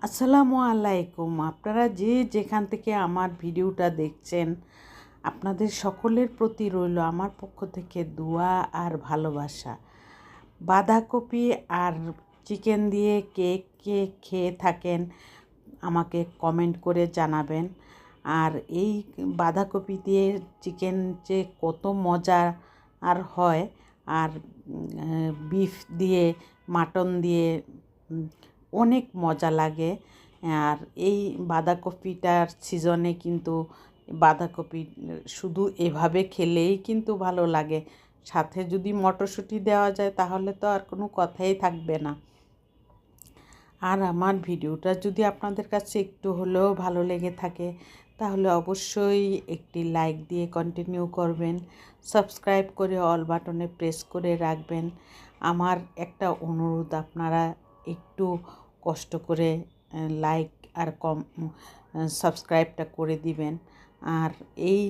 আসসালামু আলাইকুম। আপনারা যে যেখান থেকে আমার ভিডিওটা দেখছেন, আপনাদের সকলের প্রতি রইল আমার পক্ষ থেকে দোয়া আর ভালোবাসা। বাঁধাকপি আর চিকেন দিয়ে কে কে খেয়ে থাকেন আমাকে কমেন্ট করে জানাবেন। আর এই বাঁধাকপি দিয়ে চিকেন যে কত মজা আর হয়, আর বিফ দিয়ে, মাটন দিয়ে অনেক মজা লাগে। আর এই বাঁধাকপিটার সিজনে কিন্তু বাঁধাকপি শুধু এভাবে খেলেই কিন্তু ভালো লাগে, সাথে যদি মটরশুঁটি দেওয়া যায় তাহলে তো আর কোনো কথাই থাকবে না। আর আমার ভিডিওটা যদি আপনাদের কাছে একটু হলেও ভালো লেগে থাকে তাহলে অবশ্যই একটি লাইক দিয়ে কন্টিনিউ করবেন, সাবস্ক্রাইব করে অল বাটনে প্রেস করে রাখবেন। আমার একটা অনুরোধ, আপনারা একটু কষ্ট করে লাইক আর সাবস্ক্রাইবটা করে দিবেন। আর এই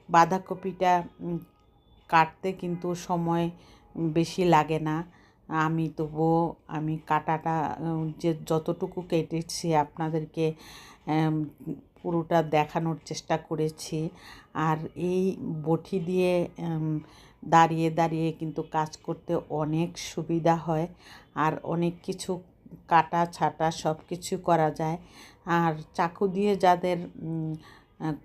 বাঁধাকপিটা কাটতে কিন্তু সময় বেশি লাগে না। আমি কাটাটা যে যতটুকু কেটেছি আপনাদেরকে পুরোটা দেখানোর চেষ্টা করেছি। আর এই বটি দিয়ে দাঁড়িয়ে দাঁড়িয়ে কিন্তু কাজ করতে অনেক সুবিধা হয়, আর অনেক কিছু কাটা ছাটা সব কিছু করা যায়। আর চাকু দিয়ে যাদের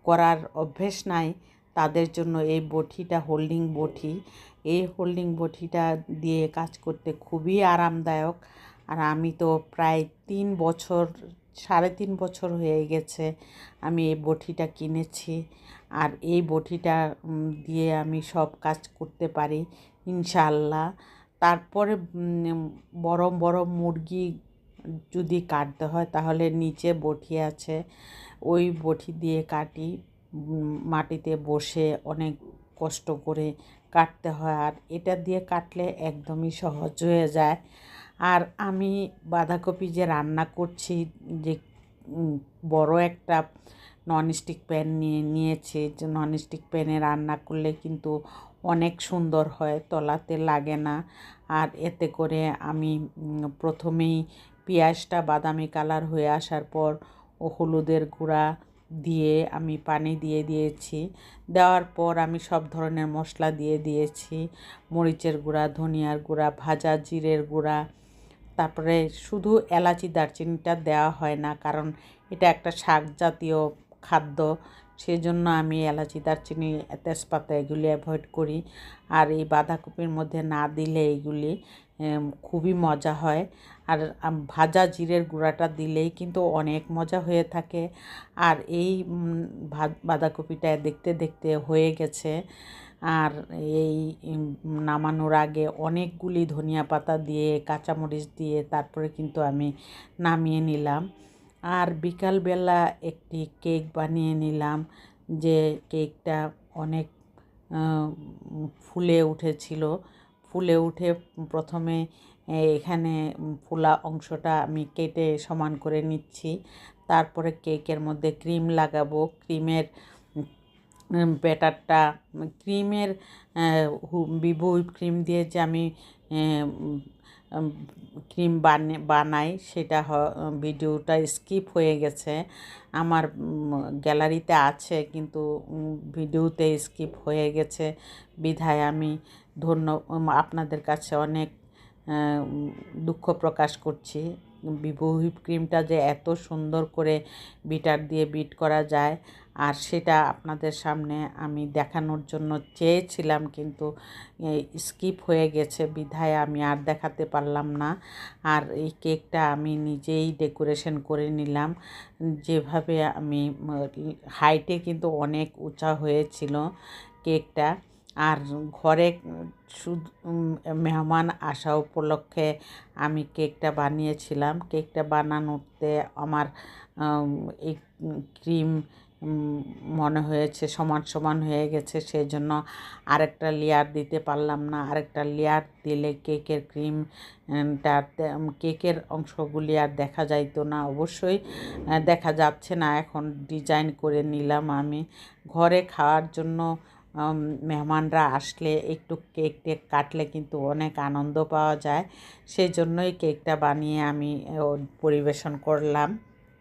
করার অভ্যেস নাই তাদের জন্য এই বটিটা এই হোল্ডিং বটিটা দিয়ে কাজ করতে খুবই আরামদায়ক। আর আমি তো প্রায় 3.5 বছর হয়ে গেছে আমি এই বটিটা কিনেছি। আর এই বটিটা দিয়ে আমি সব কাজ করতে পারি ইনশাআল্লাহ। তারপরে বড় বড় মুরগি যদি কাটতে হয় তাহলে নিচে বটি আছে, ওই বটি দিয়ে কাটি। মাটিতে বসে অনেক কষ্ট করে কাটতে হয়, আর এটা দিয়ে কাটলে একদমই সহজ হয়ে যায়। আর আমি বাঁধাকপি যে রান্না করছি, যে বড় একটা ননস্টিক প্যান নিয়েছি, যে ননস্টিক প্যানে রান্না করলে কিন্তু অনেক সুন্দর হয়, তলাতে লাগে না। আর এতে করে আমি প্রথমেই পেঁয়াজটা বাদামি কালার হয়ে আসার পর হলুদের গুঁড়া দিয়ে আমি পানি দিয়ে দিয়েছি। দেওয়ার পর আমি সব ধরনের মশলা দিয়ে দিয়েছি, মরিচের গুঁড়া, ধনিয়ার গুঁড়া, ভাজা জিরের গুঁড়া। তারপরে শুধু এলাচি দারচিনিটা দেওয়া হয় না, কারণ এটা একটা শাক জাতীয় খাদ্য, সেজন্য আমি এলাচি দারচিনি তেজপাতা এগুলি অ্যাভয়েড করি। আর এই বাঁধাকপির মধ্যে না দিলে এগুলি খুবই মজা হয়। আর ভাজা জিরের গুঁড়াটা দিলেই কিন্তু অনেক মজা হয়ে থাকে। আর এই বাঁধাকপিটা দেখতে দেখতে হয়ে গেছে। আর এই নামানোর আগে অনেকগুলি ধনিয়া পাতা দিয়ে, কাঁচামরিচ দিয়ে তারপরে কিন্তু আমি নামিয়ে নিলাম। আর বিকালবেলা একটি কেক বানিয়ে নিলাম, যে কেকটা অনেক ফুলে উঠেছিল। ফুলে উঠে প্রথমে এখানে ফুলা অংশটা আমি কেটে সমান করে নিচ্ছি। তারপরে কেকের মধ্যে ক্রিম লাগাবো। ক্রিমের ব্যাটারটা, ক্রিমের হুইপ ক্রিম দিয়ে যে আমি ক্রিম বানাই সেটা ভিডিওটা স্কিপ হয়ে গেছে আমার, গ্যালারিতে আছে কিন্তু ভিডিওতে স্কিপ হয়ে গেছে বিধায় আমি আপনাদের কাছে অনেক দুঃখ প্রকাশ করছি। হুইপ ক্রিমটা যে এত সুন্দর করে বিটার দিয়ে বিট করা যায়, আর সেটা আপনাদের সামনে আমি দেখানোর জন্য চেয়েছিলাম, কিন্তু স্কিপ হয়ে গেছে বিধায় আমি আর দেখাতে পারলাম না। আর এই কেকটা আমি নিজেই ডেকোরেশন করে নিলাম, যেভাবে আমি হাইটে কিন্তু অনেক উঁচা হয়েছিল কেকটা। আর ঘরে শুধু মেহমান আসা উপলক্ষে আমি কেকটা বানিয়েছিলাম। কেকটা বানানোতে আমার এই ক্রিম মনে হয়েছে সমান সমান হয়ে গেছে, সেই জন্য আরেকটা লেয়ার দিতে পারলাম না। আরেকটা লেয়ার দিলে কেকের কেকের অংশগুলি আর দেখা যাইতো না। অবশ্যই দেখা যাচ্ছে না, এখন ডিজাইন করে নিলাম আমি। ঘরে খাওয়ার জন্য মেহমানরা আসলে একটু কেক কাটলে কিন্তু অনেক আনন্দ পাওয়া যায়, সেই জন্যই কেকটা বানিয়ে আমি পরিবেশন করলাম।